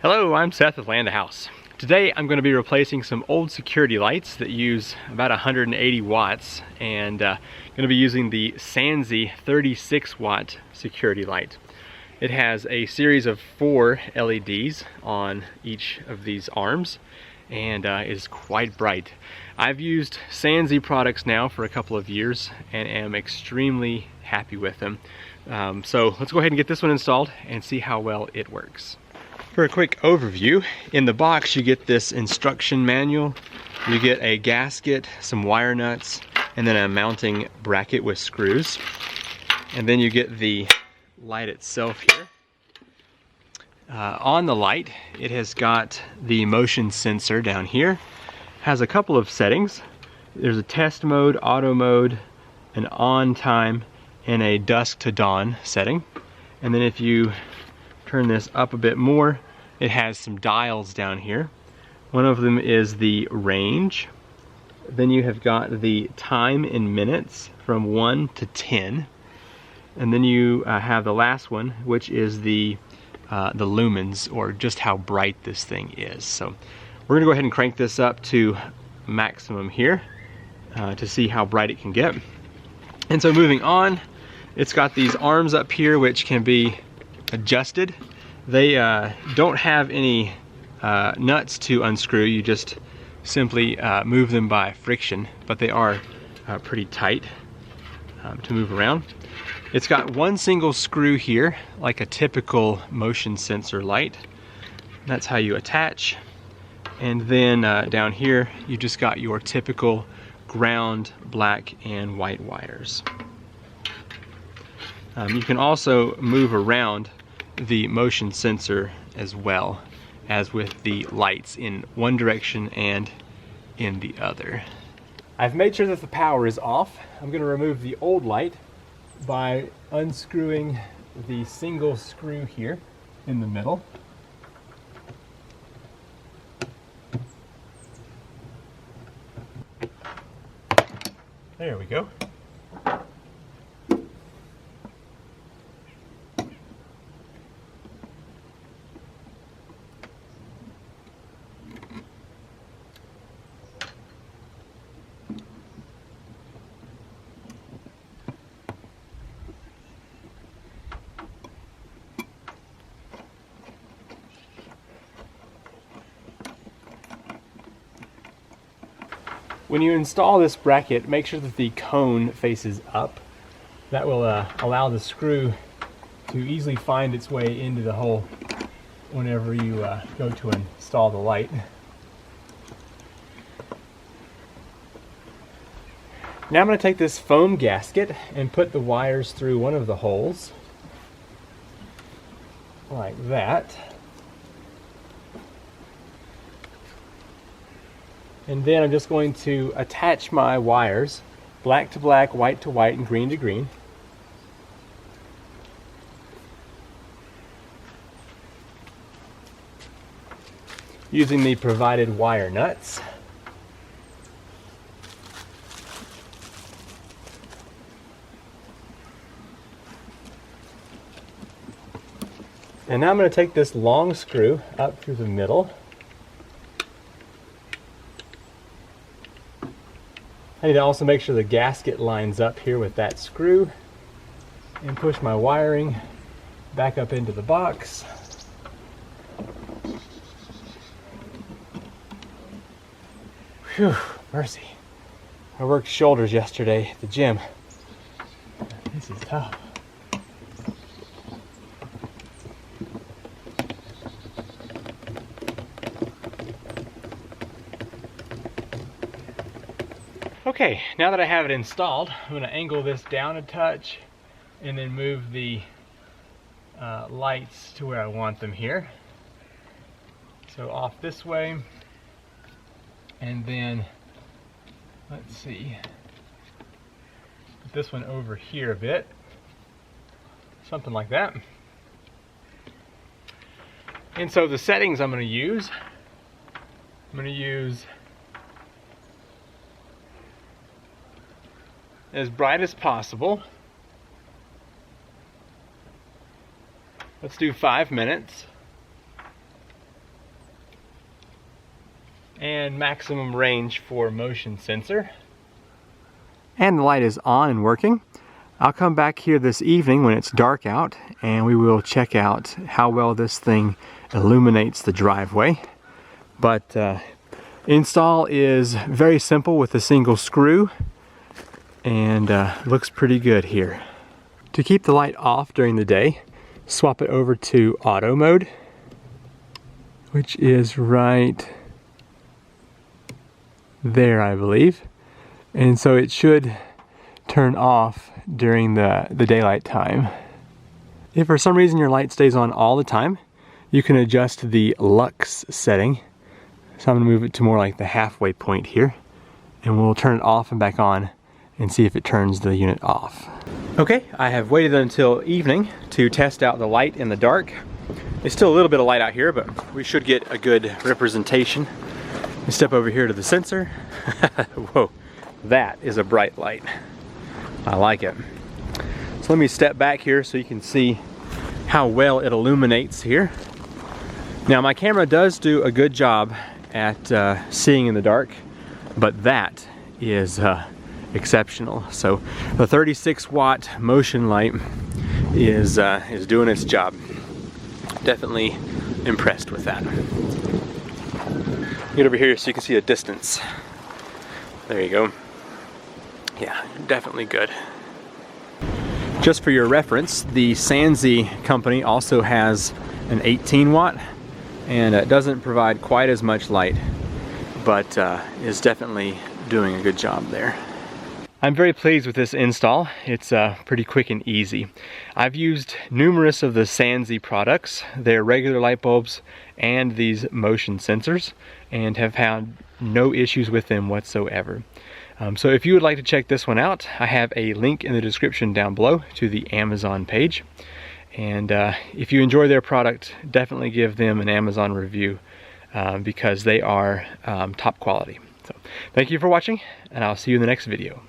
Hello, I'm Seth with Land a House. Today I'm going to be replacing some old security lights that use about 180 watts and going to be using the Sansi 36 watt security light. It has a series of 4 LEDs on each of these arms and is quite bright. I've used Sansi products now for a couple of years and am extremely happy with them. So let's go ahead and get this one installed and see how well it works. For a quick overview, in the box you get this instruction manual, you get a gasket, some wire nuts, and then a mounting bracket with screws. And then you get the light itself here. On the light, it has got the motion sensor down here. Has a couple of settings. There's a test mode, auto mode, an on time, and a dusk to dawn setting. And then if you turn this up a bit more, it has some dials down here. One of them is the range. Then you have got the time in minutes from 1 to 10. And then you have the last one, which is the lumens, or just how bright this thing is. So we're gonna go ahead and crank this up to maximum here to see how bright it can get. And so moving on, it's got these arms up here which can be adjusted. They don't have any nuts to unscrew. You just simply move them by friction, but they are pretty tight to move around. It's got one single screw here, like a typical motion sensor light. That's how you attach. And then down here, you just got your typical ground, black, and white wires. You can also move around the motion sensor as well as with the lights in one direction and in the other. I've made sure that the power is off. I'm going to remove the old light by unscrewing the single screw here in the middle. There we go. When you install this bracket, make sure that the cone faces up. That will allow the screw to easily find its way into the hole whenever you go to install the light. Now I'm going to take this foam gasket and put the wires through one of the holes, like that. And then I'm just going to attach my wires, black to black, white to white, and green to green. Using the provided wire nuts. And now I'm going to take this long screw up through the middle. I need to also make sure the gasket lines up here with that screw and push my wiring back up into the box. Whew, mercy. I worked shoulders yesterday at the gym. This is tough. Okay, now that I have it installed, I'm going to angle this down a touch and then move the lights to where I want them here. So off this way, and then let's see, put this one over here a bit, something like that. And so the settings I'm going to use as bright as possible. Let's do 5 minutes. and maximum range for motion sensor. And the light is on and working. I'll come back here this evening when it's dark out and we will check out how well this thing illuminates the driveway. But install is very simple with a single screw and looks pretty good here. To keep the light off during the day, swap it over to auto mode, which is right there, I believe. And so it should turn off during the daylight time. If for some reason your light stays on all the time, you can adjust the lux setting. So I'm gonna move it to more like the halfway point here, and we'll turn it off and back on and see if it turns the unit off. Okay, I have waited until evening to test out the light in the dark. There's still a little bit of light out here, but we should get a good representation. We step over here to the sensor. Whoa, that is a bright light. I like it. So let me step back here so you can see how well it illuminates here. Now my camera does do a good job at seeing in the dark, but that is exceptional. So the 36 watt motion light is doing its job. Definitely impressed with that. Get over here so you can see a distance. There you go. Yeah, definitely good. Just for your reference, the Sansi company also has an 18 watt and it doesn't provide quite as much light, but is definitely doing a good job there. I'm very pleased with this install. It's pretty quick and easy. I've used numerous of the Sansi products, their regular light bulbs and these motion sensors, and have had no issues with them whatsoever. So if you would like to check this one out, I have a link in the description down below to the Amazon page. And if you enjoy their product, definitely give them an Amazon review because they are top quality. So thank you for watching, and I'll see you in the next video.